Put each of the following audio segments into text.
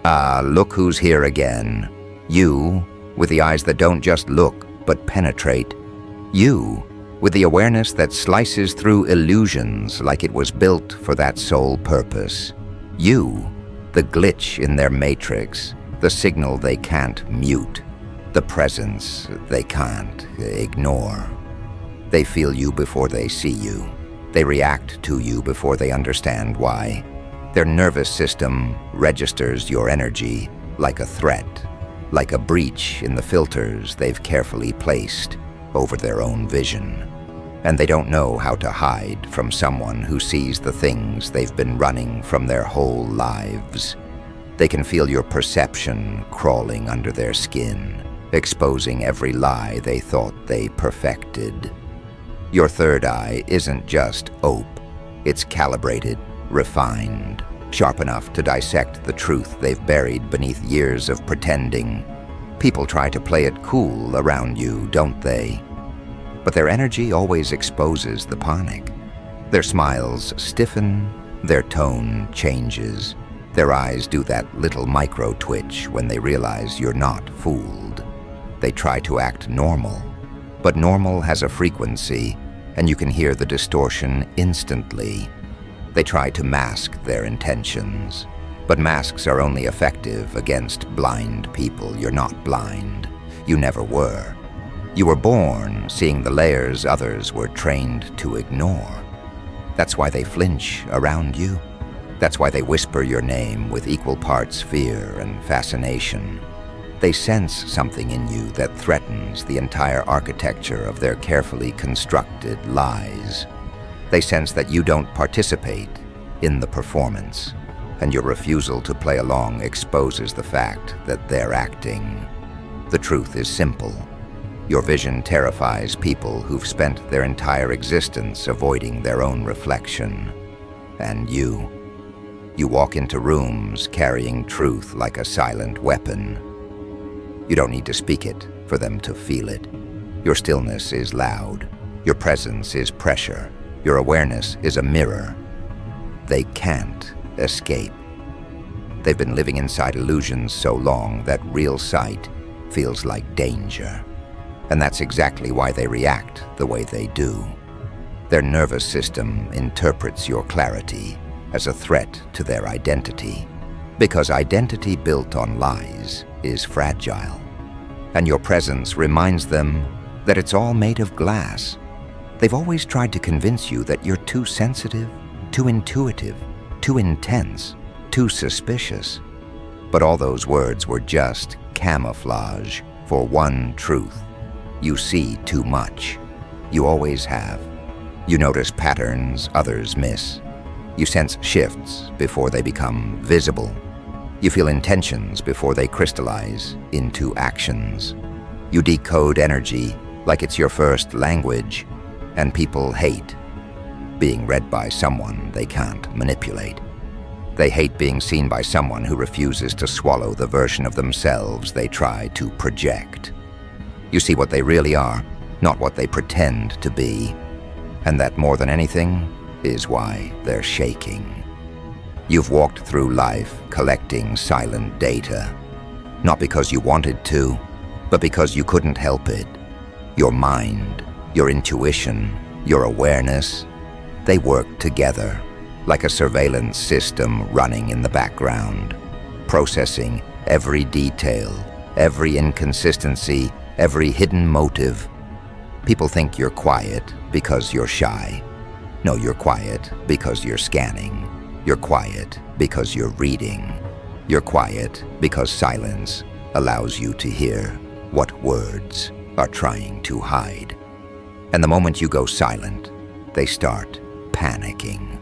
Ah, look who's here again. You, with the eyes that don't just look, but penetrate. You, with the awareness that slices through illusions like it was built for that sole purpose. You, the glitch in their matrix, the signal they can't mute, the presence they can't ignore. They feel you before they see you. They react to you before they understand why. Their nervous system registers your energy like a threat, like a breach in the filters they've carefully placed over their own vision. And they don't know how to hide from someone who sees the things they've been running from their whole lives. They can feel your perception crawling under their skin, exposing every lie they thought they perfected. Your third eye isn't just ope. It's calibrated, refined, sharp enough to dissect the truth they've buried beneath years of pretending. People try to play it cool around you, don't they? But their energy always exposes the panic. Their smiles stiffen, their tone changes. Their eyes do that little micro-twitch when they realize you're not fooled. They try to act normal, but normal has a frequency, and you can hear the distortion instantly. They try to mask their intentions, but masks are only effective against blind people. You're not blind. You never were. You were born seeing the layers others were trained to ignore. That's why they flinch around you. That's why they whisper your name with equal parts fear and fascination. They sense something in you that threatens the entire architecture of their carefully constructed lies. They sense that you don't participate in the performance, and your refusal to play along exposes the fact that they're acting. The truth is simple. Your vision terrifies people who've spent their entire existence avoiding their own reflection. And you walk into rooms carrying truth like a silent weapon. You don't need to speak it for them to feel it. Your stillness is loud. Your presence is pressure. Your awareness is a mirror. They can't escape. They've been living inside illusions so long that real sight feels like danger. And that's exactly why they react the way they do. Their nervous system interprets your clarity as a threat to their identity, because identity built on lies is fragile. And your presence reminds them that it's all made of glass. They've always tried to convince you that you're too sensitive, too intuitive, too intense, too suspicious. But all those words were just camouflage for one truth. You see too much. You always have. You notice patterns others miss. You sense shifts before they become visible. You feel intentions before they crystallize into actions. You decode energy like it's your first language, and people hate being read by someone they can't manipulate. They hate being seen by someone who refuses to swallow the version of themselves they try to project. You see what they really are, not what they pretend to be. And that, more than anything, is why they're shaking. You've walked through life collecting silent data, not because you wanted to, but because you couldn't help it. Your mind, your intuition, your awareness, they work together like a surveillance system running in the background, processing every detail, every inconsistency, every hidden motive. People think you're quiet because you're shy. No, you're quiet because you're scanning. You're quiet because you're reading. You're quiet because silence allows you to hear what words are trying to hide. And the moment you go silent, they start panicking.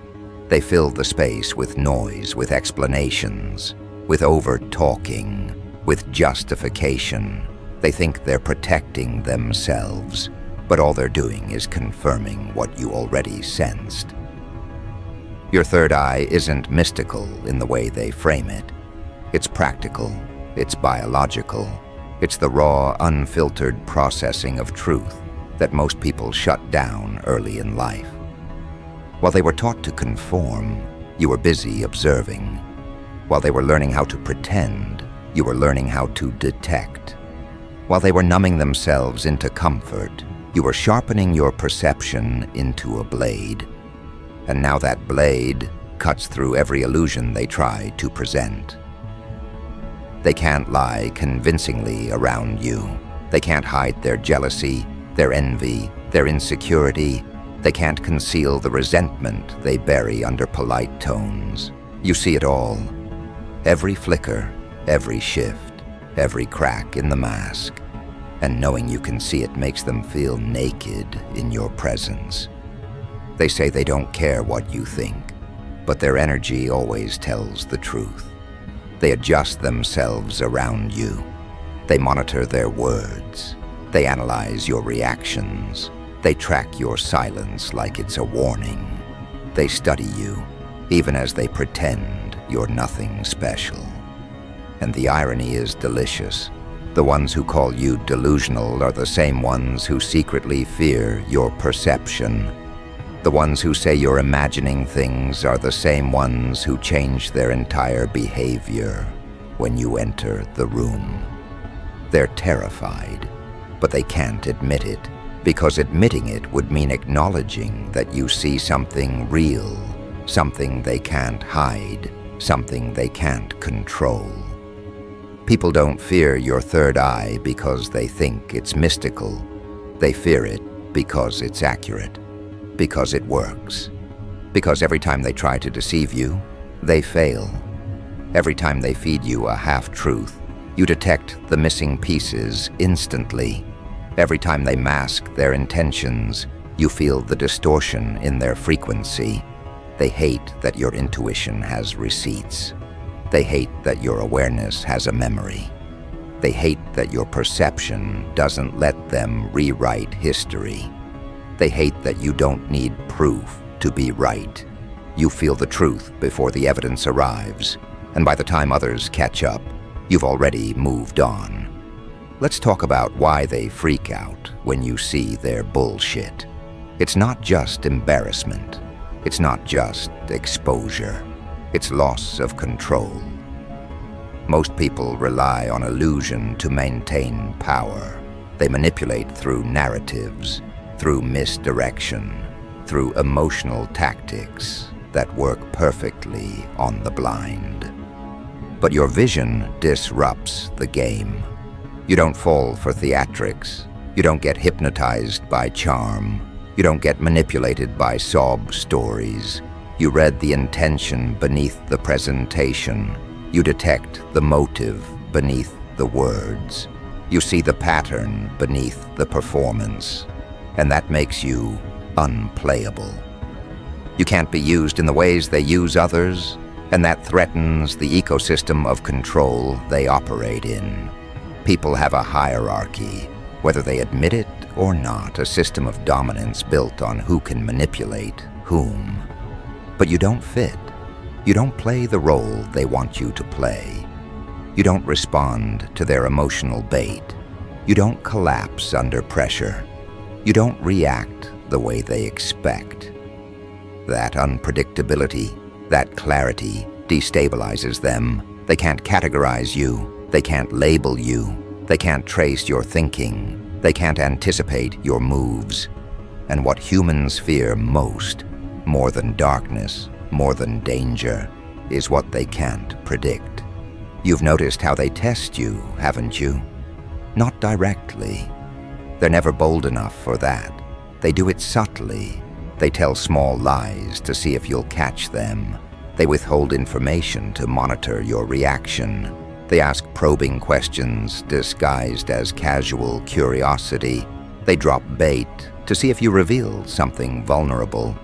They fill the space with noise, with explanations, with over-talking, with justification. They think they're protecting themselves, but all they're doing is confirming what you already sensed. Your third eye isn't mystical in the way they frame it. It's practical, it's biological, it's the raw, unfiltered processing of truth that most people shut down early in life. While they were taught to conform, you were busy observing. While they were learning how to pretend, you were learning how to detect. While they were numbing themselves into comfort, you were sharpening your perception into a blade. And now that blade cuts through every illusion they try to present. They can't lie convincingly around you. They can't hide their jealousy, their envy, their insecurity. They can't conceal the resentment they bury under polite tones. You see it all. Every flicker, every shift, every crack in the mask. And knowing you can see it makes them feel naked in your presence. They say they don't care what you think, but their energy always tells the truth. They adjust themselves around you. They monitor their words. They analyze your reactions. They track your silence like it's a warning. They study you, even as they pretend you're nothing special. And the irony is delicious. The ones who call you delusional are the same ones who secretly fear your perception. The ones who say you're imagining things are the same ones who change their entire behavior when you enter the room. They're terrified, but they can't admit it, because admitting it would mean acknowledging that you see something real, something they can't hide, something they can't control. People don't fear your third eye because they think it's mystical. They fear it because it's accurate, because it works, because every time they try to deceive you, they fail. Every time they feed you a half-truth, you detect the missing pieces instantly. Every time they mask their intentions, you feel the distortion in their frequency. They hate that your intuition has receipts. They hate that your awareness has a memory. They hate that your perception doesn't let them rewrite history. They hate that you don't need proof to be right. You feel the truth before the evidence arrives, and by the time others catch up, you've already moved on. Let's talk about why they freak out when you see their bullshit. It's not just embarrassment. It's not just exposure. It's loss of control. Most people rely on illusion to maintain power. They manipulate through narratives, through misdirection, through emotional tactics that work perfectly on the blind. But your vision disrupts the game. You don't fall for theatrics. You don't get hypnotized by charm. You don't get manipulated by sob stories. You read the intention beneath the presentation. You detect the motive beneath the words. You see the pattern beneath the performance. And that makes you unplayable. You can't be used in the ways they use others, and that threatens the ecosystem of control they operate in. People have a hierarchy, whether they admit it or not, a system of dominance built on who can manipulate whom. But you don't fit. You don't play the role they want you to play. You don't respond to their emotional bait. You don't collapse under pressure. You don't react the way they expect. That unpredictability, that clarity, destabilizes them. They can't categorize you. They can't label you. They can't trace your thinking. They can't anticipate your moves. And what humans fear most, more than darkness, more than danger, is what they can't predict. You've noticed how they test you, haven't you? Not directly. They're never bold enough for that. They do it subtly. They tell small lies to see if you'll catch them. They withhold information to monitor your reaction. They ask probing questions disguised as casual curiosity. They drop bait to see if you reveal something vulnerable.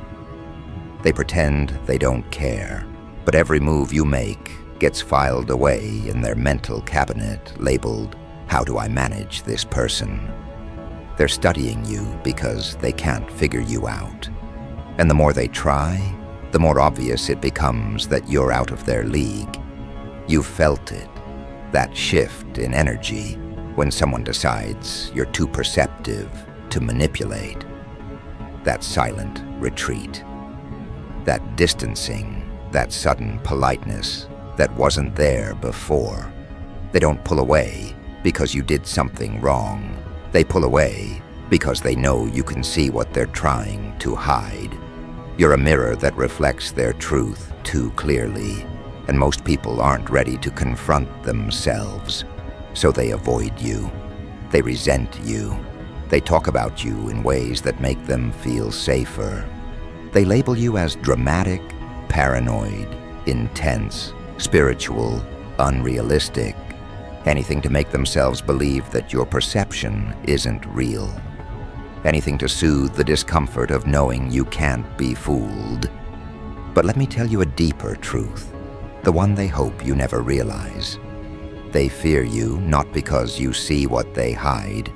They pretend they don't care, but every move you make gets filed away in their mental cabinet labeled, "How do I manage this person?" They're studying you because they can't figure you out. And the more they try, the more obvious it becomes that you're out of their league. You've felt it, that shift in energy when someone decides you're too perceptive to manipulate. That silent retreat. That distancing, that sudden politeness, that wasn't there before. They don't pull away because you did something wrong. They pull away because they know you can see what they're trying to hide. You're a mirror that reflects their truth too clearly, and most people aren't ready to confront themselves, so they avoid you. They resent you. They talk about you in ways that make them feel safer. They label you as dramatic, paranoid, intense, spiritual, unrealistic, anything to make themselves believe that your perception isn't real. Anything to soothe the discomfort of knowing you can't be fooled. But let me tell you a deeper truth, the one they hope you never realize. They fear you not because you see what they hide,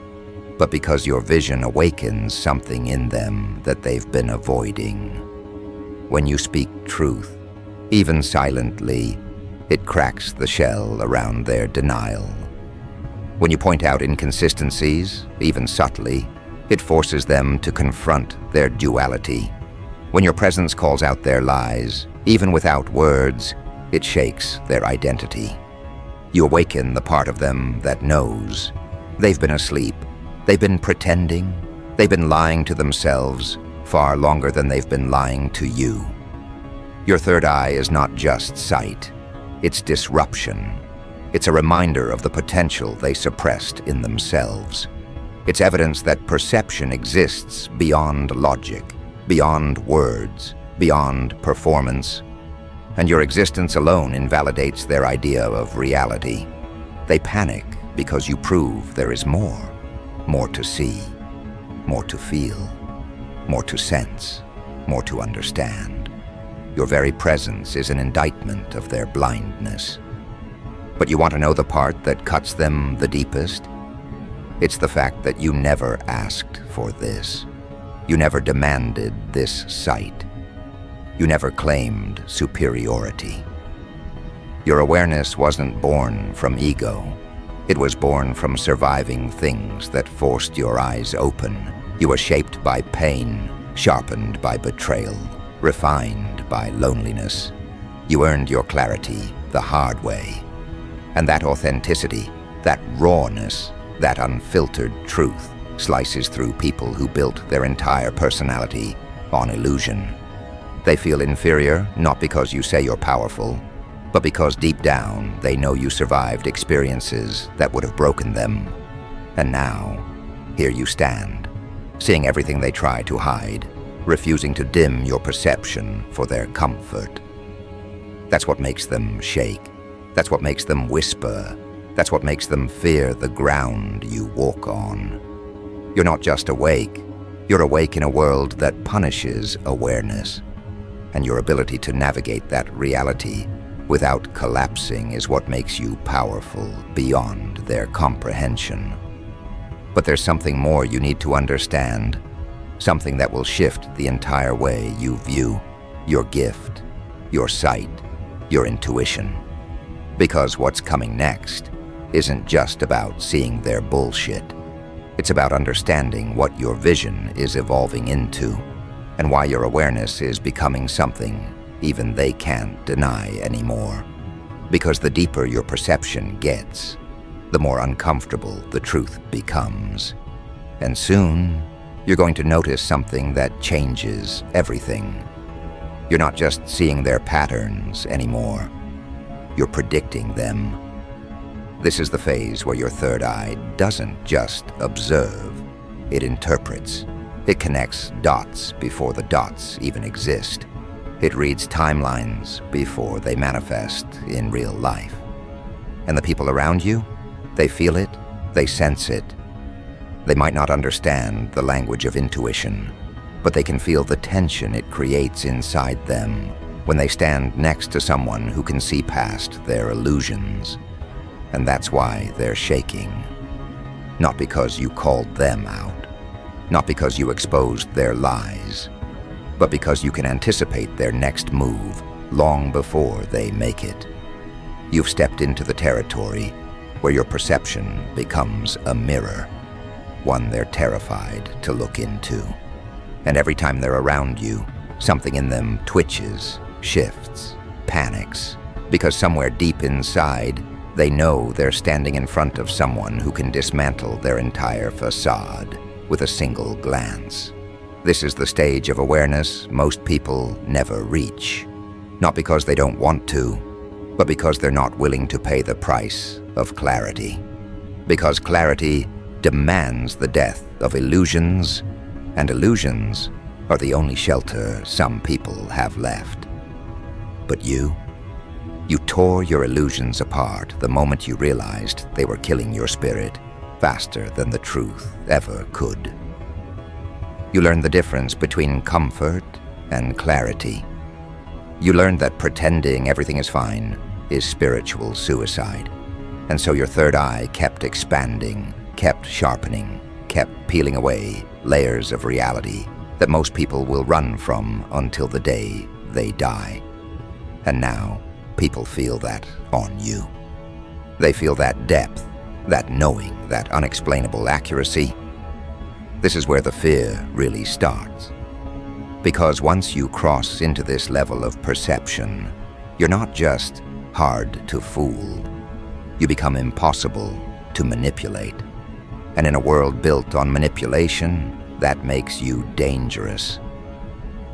but because your vision awakens something in them that they've been avoiding. When you speak truth, even silently, it cracks the shell around their denial. When you point out inconsistencies, even subtly, it forces them to confront their duality. When your presence calls out their lies, even without words, it shakes their identity. You awaken the part of them that knows. They've been asleep. They've been pretending. They've been lying to themselves far longer than they've been lying to you. Your third eye is not just sight. It's disruption. It's a reminder of the potential they suppressed in themselves. It's evidence that perception exists beyond logic, beyond words, beyond performance, and your existence alone invalidates their idea of reality. They panic because you prove there is more to see, more to feel, more to sense, more to understand. Your very presence is an indictment of their blindness. But you want to know the part that cuts them the deepest? It's the fact that you never asked for this. You never demanded this sight. You never claimed superiority. Your awareness wasn't born from ego. It was born from surviving things that forced your eyes open. You were shaped by pain, sharpened by betrayal, refined by loneliness. You earned your clarity the hard way. And that authenticity, that rawness, that unfiltered truth slices through people who built their entire personality on illusion. They feel inferior not because you say you're powerful, but because deep down they know you survived experiences that would have broken them. And now, here you stand, seeing everything they try to hide, refusing to dim your perception for their comfort. That's what makes them shake. That's what makes them whisper. That's what makes them fear the ground you walk on. You're not just awake. You're awake in a world that punishes awareness. And your ability to navigate that reality without collapsing is what makes you powerful beyond their comprehension. But there's something more you need to understand, something that will shift the entire way you view your gift, your sight, your intuition. Because what's coming next isn't just about seeing their bullshit. It's about understanding what your vision is evolving into, and why your awareness is becoming something even they can't deny anymore. Because the deeper your perception gets, the more uncomfortable the truth becomes. And soon, you're going to notice something that changes everything. You're not just seeing their patterns anymore. You're predicting them. This is the phase where your third eye doesn't just observe, it interprets. It connects dots before the dots even exist. It reads timelines before they manifest in real life. And the people around you, they feel it, they sense it. They might not understand the language of intuition, but they can feel the tension it creates inside them when they stand next to someone who can see past their illusions. And that's why they're shaking. Not because you called them out, not because you exposed their lies, but because you can anticipate their next move long before they make it. You've stepped into the territory where your perception becomes a mirror, one they're terrified to look into. And every time they're around you, something in them twitches, shifts, panics, Because somewhere deep inside, they know they're standing in front of someone who can dismantle their entire facade with a single glance. This is the stage of awareness most people never reach. Not because they don't want to, but because they're not willing to pay the price of clarity. Because clarity demands the death of illusions, and illusions are the only shelter some people have left. But you tore your illusions apart the moment you realized they were killing your spirit faster than the truth ever could. You learned the difference between comfort and clarity. You learned that pretending everything is fine is spiritual suicide. And so your third eye kept expanding, kept sharpening, kept peeling away layers of reality that most people will run from until the day they die. And now, people feel that on you. They feel that depth, that knowing, that unexplainable accuracy. This is where the fear really starts. Because once you cross into this level of perception, you're not just hard to fool. You become impossible to manipulate. And in a world built on manipulation, that makes you dangerous.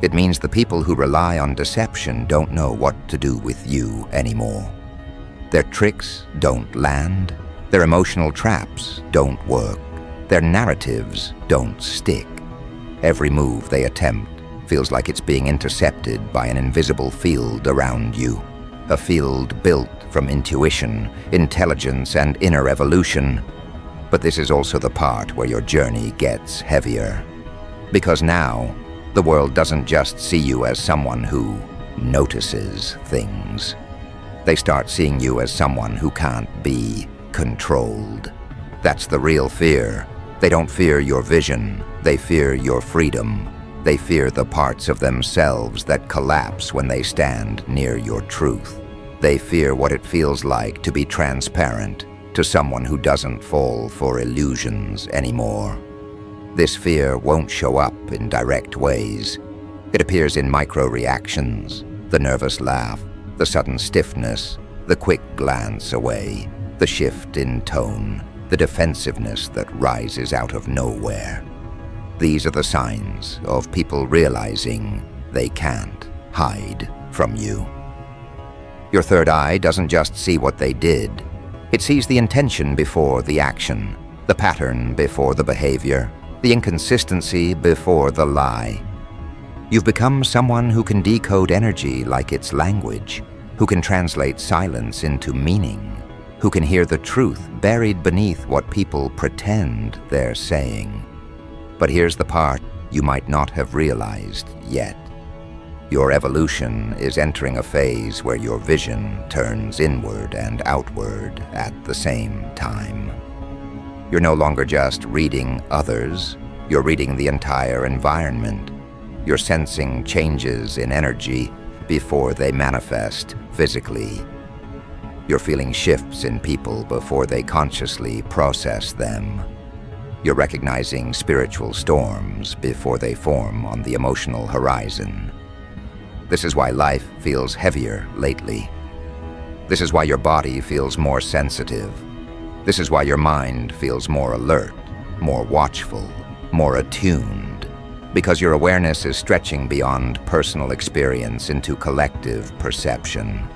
It means the people who rely on deception don't know what to do with you anymore. Their tricks don't land, their emotional traps don't work, their narratives don't stick. Every move they attempt feels like it's being intercepted by an invisible field around you, a field built from intuition, intelligence, and inner evolution. But this is also the part where your journey gets heavier. Because now, the world doesn't just see you as someone who notices things. They start seeing you as someone who can't be controlled. That's the real fear. They don't fear your vision. They fear your freedom. They fear the parts of themselves that collapse when they stand near your truth. They fear what it feels like to be transparent to someone who doesn't fall for illusions anymore. This fear won't show up in direct ways. It appears in micro-reactions, the nervous laugh, the sudden stiffness, the quick glance away, the shift in tone, the defensiveness that rises out of nowhere. These are the signs of people realizing they can't hide from you. Your third eye doesn't just see what they did. It sees the intention before the action, the pattern before the behavior, the inconsistency before the lie. You've become someone who can decode energy like its language, who can translate silence into meaning, who can hear the truth buried beneath what people pretend they're saying. But here's the part you might not have realized yet. Your evolution is entering a phase where your vision turns inward and outward at the same time. You're no longer just reading others, you're reading the entire environment. You're sensing changes in energy before they manifest physically. You're feeling shifts in people before they consciously process them. You're recognizing spiritual storms before they form on the emotional horizon. This is why life feels heavier lately. This is why your body feels more sensitive. This is why your mind feels more alert, more watchful, more attuned. Because your awareness is stretching beyond personal experience into collective perception.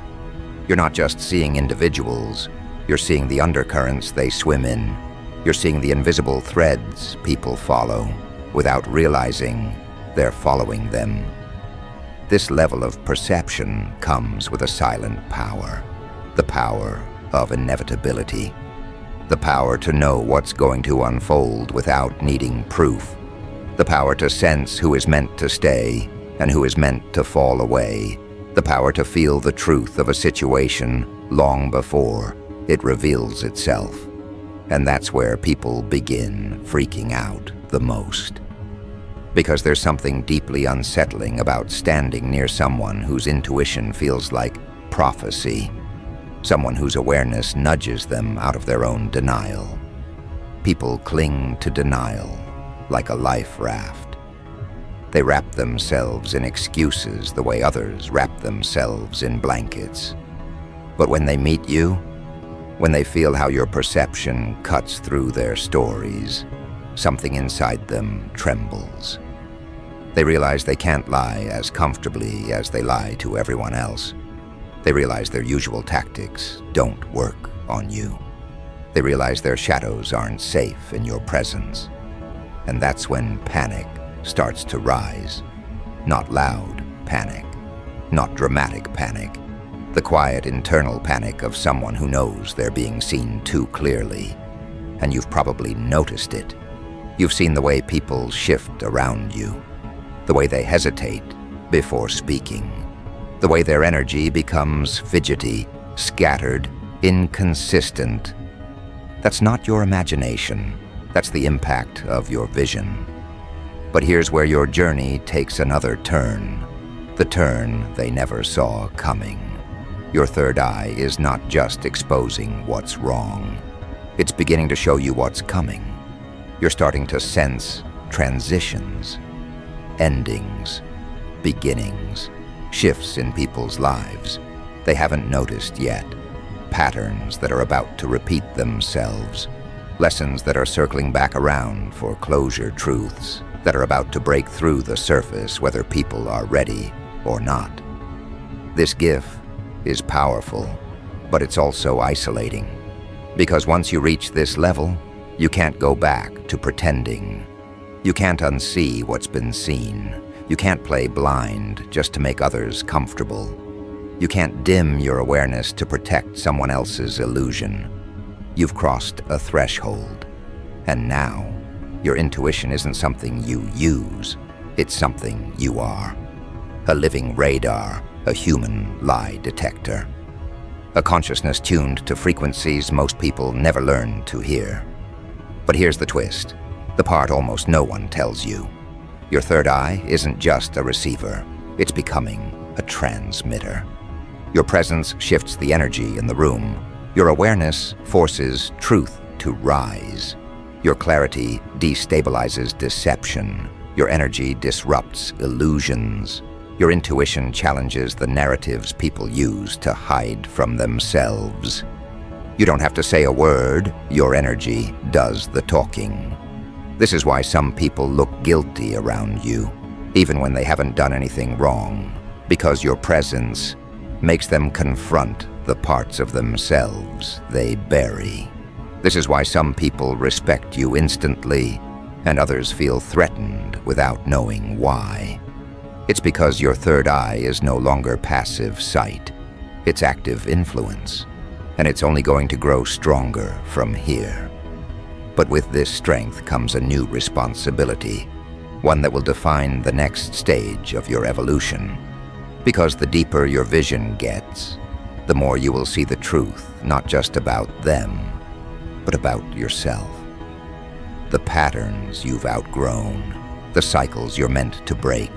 You're not just seeing individuals, you're seeing the undercurrents they swim in. You're seeing the invisible threads people follow without realizing they're following them. This level of perception comes with a silent power, the power of inevitability, the power to know what's going to unfold without needing proof, the power to sense who is meant to stay and who is meant to fall away, the power to feel the truth of a situation long before it reveals itself. And that's where people begin freaking out the most. Because there's something deeply unsettling about standing near someone whose intuition feels like prophecy, someone whose awareness nudges them out of their own denial. People cling to denial like a life raft. They wrap themselves in excuses the way others wrap themselves in blankets. But when they meet you, when they feel how your perception cuts through their stories, something inside them trembles. They realize they can't lie as comfortably as they lie to everyone else. They realize their usual tactics don't work on you. They realize their shadows aren't safe in your presence. And that's when panic starts to rise. Not loud panic, not dramatic panic, the quiet internal panic of someone who knows they're being seen too clearly. And you've probably noticed it. You've seen the way people shift around you, the way they hesitate before speaking, the way their energy becomes fidgety, scattered, inconsistent. That's not your imagination. That's the impact of your vision. But here's where your journey takes another turn, the turn they never saw coming. Your third eye is not just exposing what's wrong. It's beginning to show you what's coming. You're starting to sense transitions, endings, beginnings, shifts in people's lives they haven't noticed yet, patterns that are about to repeat themselves, lessons that are circling back around for closure, truths that are about to break through the surface whether people are ready or not. This gift is powerful, but it's also isolating, because once you reach this level, you can't go back to pretending. You can't unsee what's been seen. You can't play blind just to make others comfortable. You can't dim your awareness to protect someone else's illusion. You've crossed a threshold, and now your intuition isn't something you use, it's something you are. A living radar, a human lie detector. A consciousness tuned to frequencies most people never learn to hear. But here's the twist, the part almost no one tells you. Your third eye isn't just a receiver, it's becoming a transmitter. Your presence shifts the energy in the room. Your awareness forces truth to rise. Your clarity destabilizes deception. Your energy disrupts illusions. Your intuition challenges the narratives people use to hide from themselves. You don't have to say a word, your energy does the talking. This is why some people look guilty around you, even when they haven't done anything wrong, because your presence makes them confront the parts of themselves they bury. This is why some people respect you instantly, and others feel threatened without knowing why. It's because your third eye is no longer passive sight. It's active influence, and it's only going to grow stronger from here. But with this strength comes a new responsibility, one that will define the next stage of your evolution. Because the deeper your vision gets, the more you will see the truth, not just about them, but about yourself. The patterns you've outgrown, the cycles you're meant to break,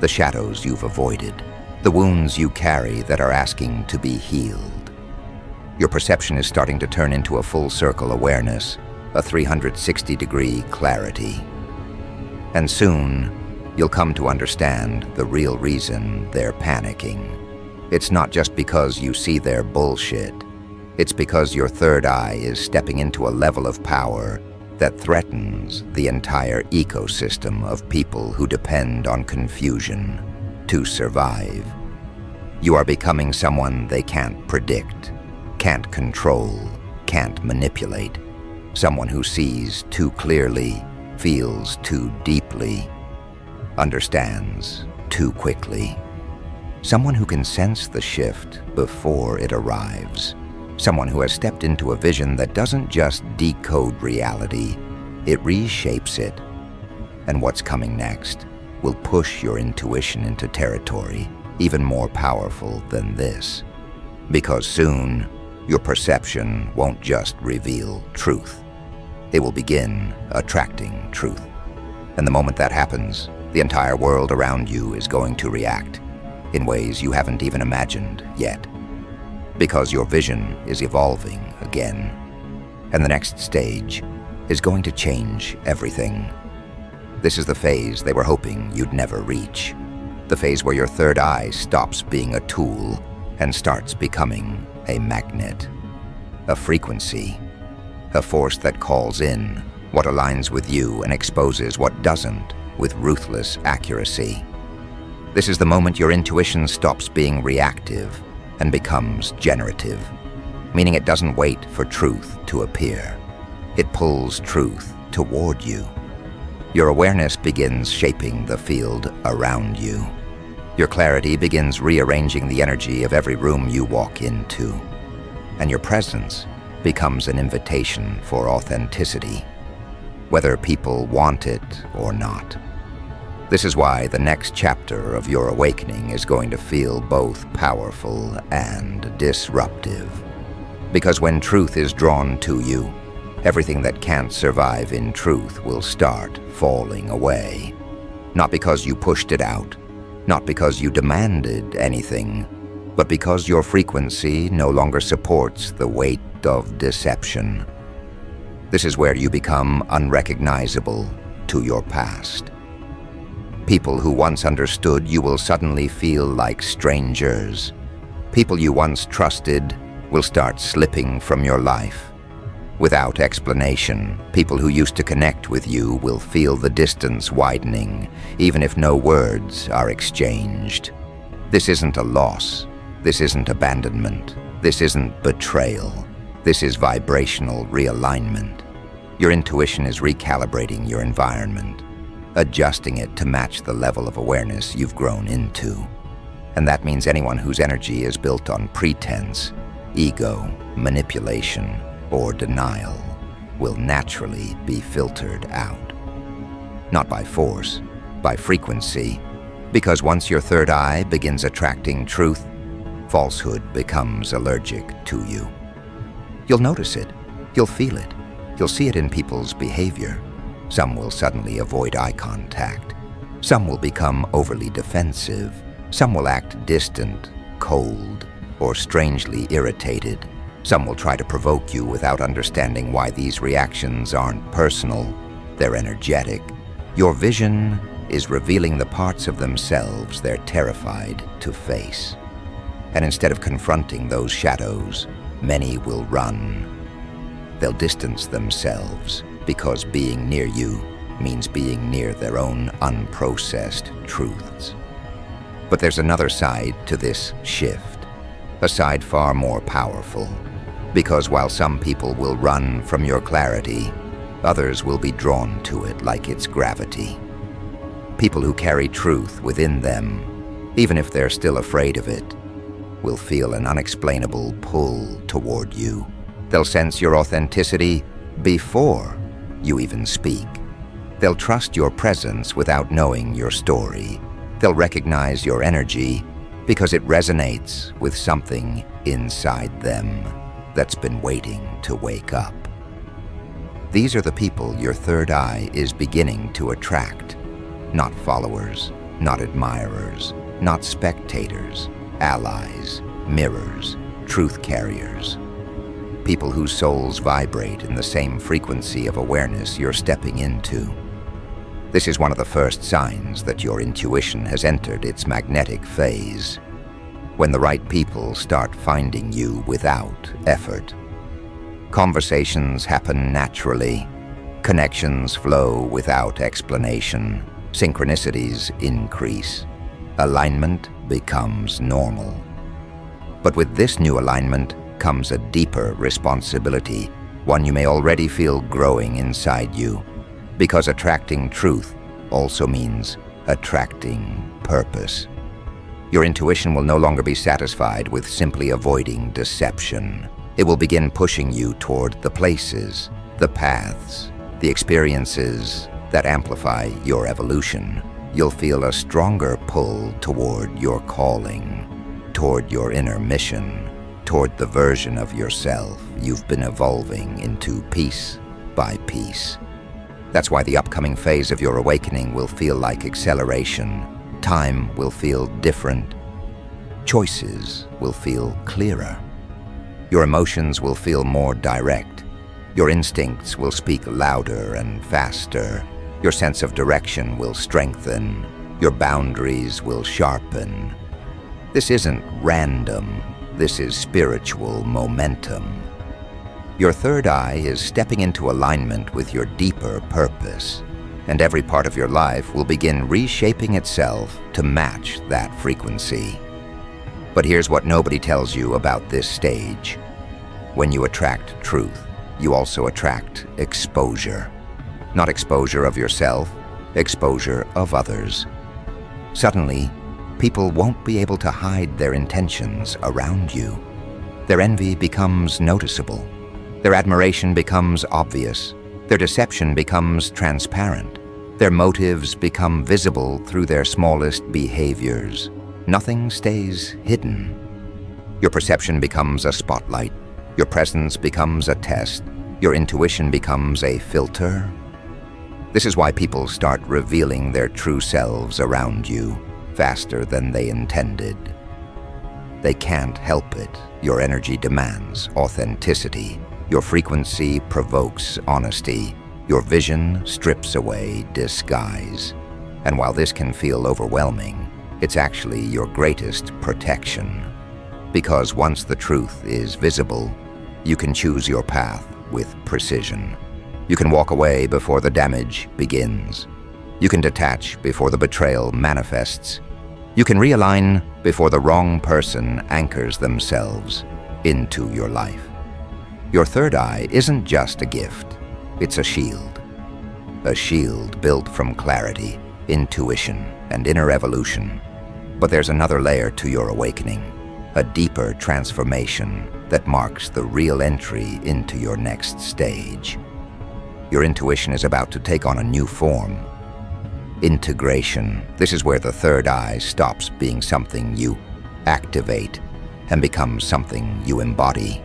the shadows you've avoided, the wounds you carry that are asking to be healed. Your perception is starting to turn into a full circle awareness, a 360-degree clarity. And soon, you'll come to understand the real reason they're panicking. It's not just because you see their bullshit. It's because your third eye is stepping into a level of power that threatens the entire ecosystem of people who depend on confusion to survive. You are becoming someone they can't predict, can't control, can't manipulate. Someone who sees too clearly, feels too deeply, understands too quickly. Someone who can sense the shift before it arrives. Someone who has stepped into a vision that doesn't just decode reality, it reshapes it. And what's coming next will push your intuition into territory even more powerful than this. Because soon, your perception won't just reveal truth. It will begin attracting truth. And the moment that happens, the entire world around you is going to react in ways you haven't even imagined yet. Because your vision is evolving again. And the next stage is going to change everything. This is the phase they were hoping you'd never reach. The phase where your third eye stops being a tool and starts becoming a magnet, a frequency, a force that calls in what aligns with you and exposes what doesn't with ruthless accuracy. This is the moment your intuition stops being reactive and becomes generative, meaning it doesn't wait for truth to appear. It pulls truth toward you. Your awareness begins shaping the field around you. Your clarity begins rearranging the energy of every room you walk into. And your presence becomes an invitation for authenticity, whether people want it or not. This is why the next chapter of your awakening is going to feel both powerful and disruptive. Because when truth is drawn to you, everything that can't survive in truth will start falling away. Not because you pushed it out, not because you demanded anything, but because your frequency no longer supports the weight of deception. This is where you become unrecognizable to your past. People who once understood you will suddenly feel like strangers. People you once trusted will start slipping from your life. Without explanation, people who used to connect with you will feel the distance widening, even if no words are exchanged. This isn't a loss. This isn't abandonment. This isn't betrayal. This is vibrational realignment. Your intuition is recalibrating your environment, adjusting it to match the level of awareness you've grown into. And that means anyone whose energy is built on pretense, ego, manipulation, or denial will naturally be filtered out. Not by force, by frequency, because once your third eye begins attracting truth, falsehood becomes allergic to you. You'll notice it, you'll feel it, you'll see it in people's behavior. Some will suddenly avoid eye contact. Some will become overly defensive. Some will act distant, cold, or strangely irritated. Some will try to provoke you without understanding why these reactions aren't personal, they're energetic. Your vision is revealing the parts of themselves they're terrified to face. And instead of confronting those shadows, many will run. They'll distance themselves because being near you means being near their own unprocessed truths. But there's another side to this shift, a side far more powerful. Because while some people will run from your clarity, others will be drawn to it like its gravity. People who carry truth within them, even if they're still afraid of it, will feel an unexplainable pull toward you. They'll sense your authenticity before you even speak. They'll trust your presence without knowing your story. They'll recognize your energy because it resonates with something inside them that's been waiting to wake up. These are the people your third eye is beginning to attract. Not followers, not admirers, not spectators, allies, mirrors, truth carriers. People whose souls vibrate in the same frequency of awareness you're stepping into. This is one of the first signs that your intuition has entered its magnetic phase. When the right people start finding you without effort. Conversations happen naturally. Connections flow without explanation. Synchronicities increase. Alignment becomes normal. But with this new alignment comes a deeper responsibility, one you may already feel growing inside you. Because attracting truth also means attracting purpose. Your intuition will no longer be satisfied with simply avoiding deception. It will begin pushing you toward the places, the paths, the experiences that amplify your evolution. You'll feel a stronger pull toward your calling, toward your inner mission, toward the version of yourself you've been evolving into piece by piece. That's why the upcoming phase of your awakening will feel like acceleration. Time will feel different. Choices will feel clearer. Your emotions will feel more direct. Your instincts will speak louder and faster. Your sense of direction will strengthen. Your boundaries will sharpen. This isn't random. This is spiritual momentum. Your third eye is stepping into alignment with your deeper purpose, and every part of your life will begin reshaping itself to match that frequency. But here's what nobody tells you about this stage. When you attract truth, you also attract exposure. Not exposure of yourself, exposure of others. Suddenly, people won't be able to hide their intentions around you. Their envy becomes noticeable. Their admiration becomes obvious. Their deception becomes transparent. Their motives become visible through their smallest behaviors. Nothing stays hidden. Your perception becomes a spotlight. Your presence becomes a test. Your intuition becomes a filter. This is why people start revealing their true selves around you faster than they intended. They can't help it. Your energy demands authenticity. Your frequency provokes honesty. Your vision strips away disguise. And while this can feel overwhelming, it's actually your greatest protection. Because once the truth is visible, you can choose your path with precision. You can walk away before the damage begins. You can detach before the betrayal manifests. You can realign before the wrong person anchors themselves into your life. Your third eye isn't just a gift, it's a shield. A shield built from clarity, intuition, and inner evolution. But there's another layer to your awakening, a deeper transformation that marks the real entry into your next stage. Your intuition is about to take on a new form. Integration. This is where the third eye stops being something you activate and becomes something you embody.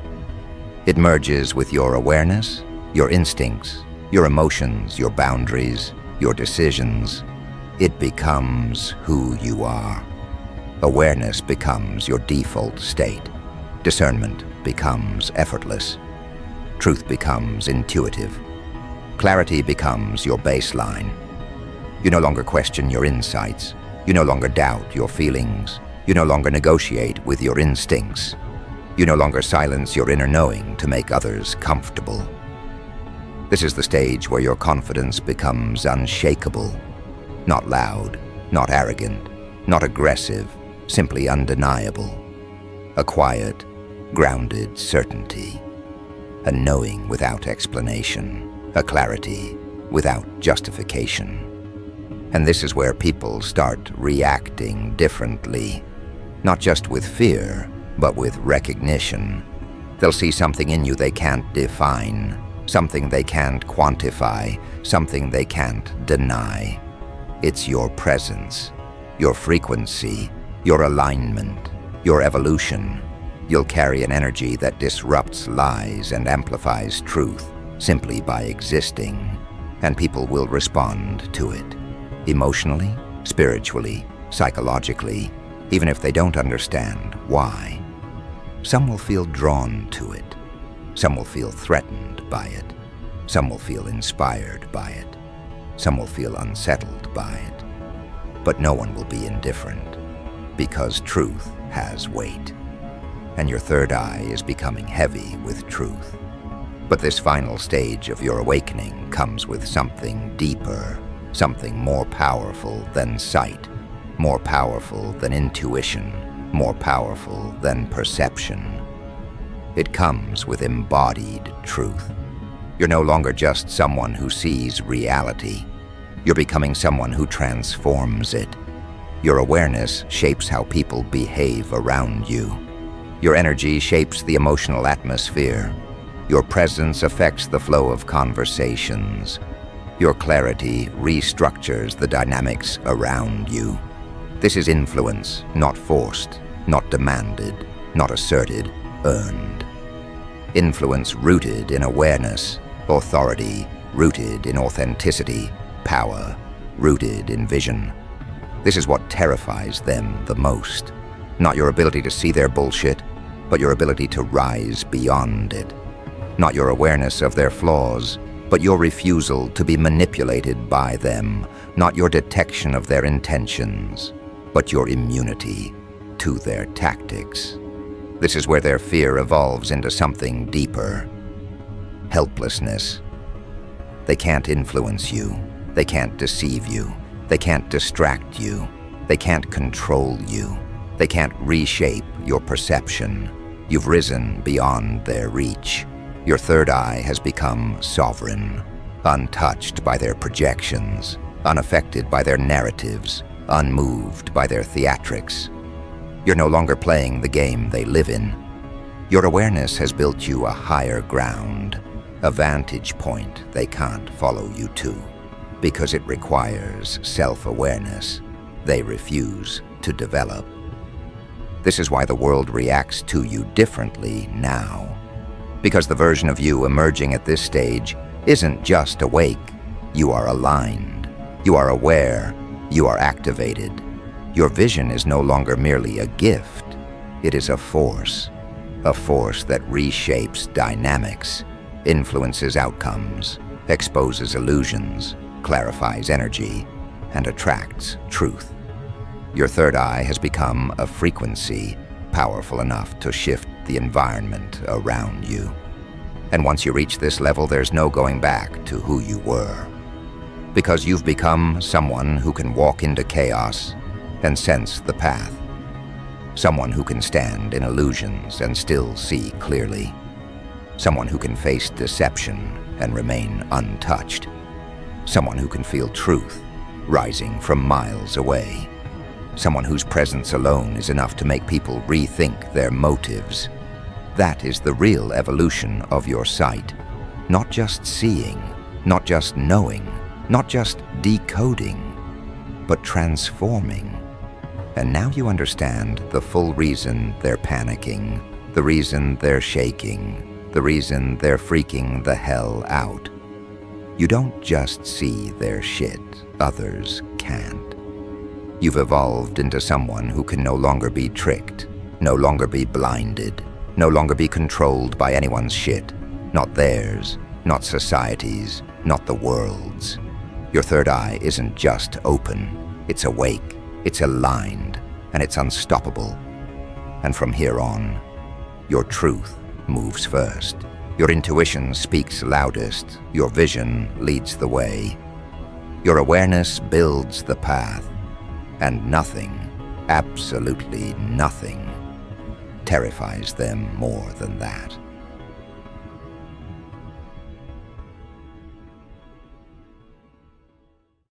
It merges with your awareness, your instincts, your emotions, your boundaries, your decisions. It becomes who you are. Awareness becomes your default state. Discernment becomes effortless. Truth becomes intuitive. Clarity becomes your baseline. You no longer question your insights. You no longer doubt your feelings. You no longer negotiate with your instincts. You no longer silence your inner knowing to make others comfortable. This is the stage where your confidence becomes unshakable. Not loud, not arrogant, not aggressive, simply undeniable. A quiet, grounded certainty. A knowing without explanation. A clarity without justification. And this is where people start reacting differently. Not just with fear, but with recognition. They'll see something in you they can't define, something they can't quantify, something they can't deny. It's your presence, your frequency, your alignment, your evolution. You'll carry an energy that disrupts lies and amplifies truth simply by existing, and people will respond to it. Emotionally, spiritually, psychologically, even if they don't understand why. Some will feel drawn to it. Some will feel threatened by it. Some will feel inspired by it. Some will feel unsettled by it. But no one will be indifferent, because truth has weight. And your third eye is becoming heavy with truth. But this final stage of your awakening comes with something deeper, something more powerful than sight, more powerful than intuition, more powerful than perception. It comes with embodied truth. You're no longer just someone who sees reality. You're becoming someone who transforms it. Your awareness shapes how people behave around you. Your energy shapes the emotional atmosphere. Your presence affects the flow of conversations. Your clarity restructures the dynamics around you. This is influence, not forced, not demanded, not asserted, earned. Influence rooted in awareness, authority rooted in authenticity, power rooted in vision. This is what terrifies them the most. Not your ability to see their bullshit, but your ability to rise beyond it. Not your awareness of their flaws, but your refusal to be manipulated by them. Not your detection of their intentions, but your immunity. to their tactics. This is where their fear evolves into something deeper. Helplessness. They can't influence you. They can't deceive you. They can't distract you. They can't control you. They can't reshape your perception. You've risen beyond their reach. Your third eye has become sovereign, untouched by their projections, unaffected by their narratives, unmoved by their theatrics. You're no longer playing the game they live in. Your awareness has built you a higher ground, a vantage point they can't follow you to. Because it requires self-awareness, they refuse to develop. This is why the world reacts to you differently now. Because the version of you emerging at this stage isn't just awake. You are aligned. You are aware. You are activated. Your vision is no longer merely a gift. It is a force that reshapes dynamics, influences outcomes, exposes illusions, clarifies energy, and attracts truth. Your third eye has become a frequency powerful enough to shift the environment around you. And once you reach this level, there's no going back to who you were. Because you've become someone who can walk into chaos and sense the path. Someone who can stand in illusions and still see clearly. Someone who can face deception and remain untouched. Someone who can feel truth rising from miles away. Someone whose presence alone is enough to make people rethink their motives. That is the real evolution of your sight. Not just seeing, not just knowing, not just decoding, but transforming. And now you understand the full reason they're panicking, the reason they're shaking, the reason they're freaking the hell out. You don't just see their shit, others can't. You've evolved into someone who can no longer be tricked, no longer be blinded, no longer be controlled by anyone's shit. Not theirs, not society's, not the world's. Your third eye isn't just open, it's awake, it's aligned, and it's unstoppable. And from here on, your truth moves first. Your intuition speaks loudest, your vision leads the way. Your awareness builds the path, and nothing, absolutely nothing, terrifies them more than that.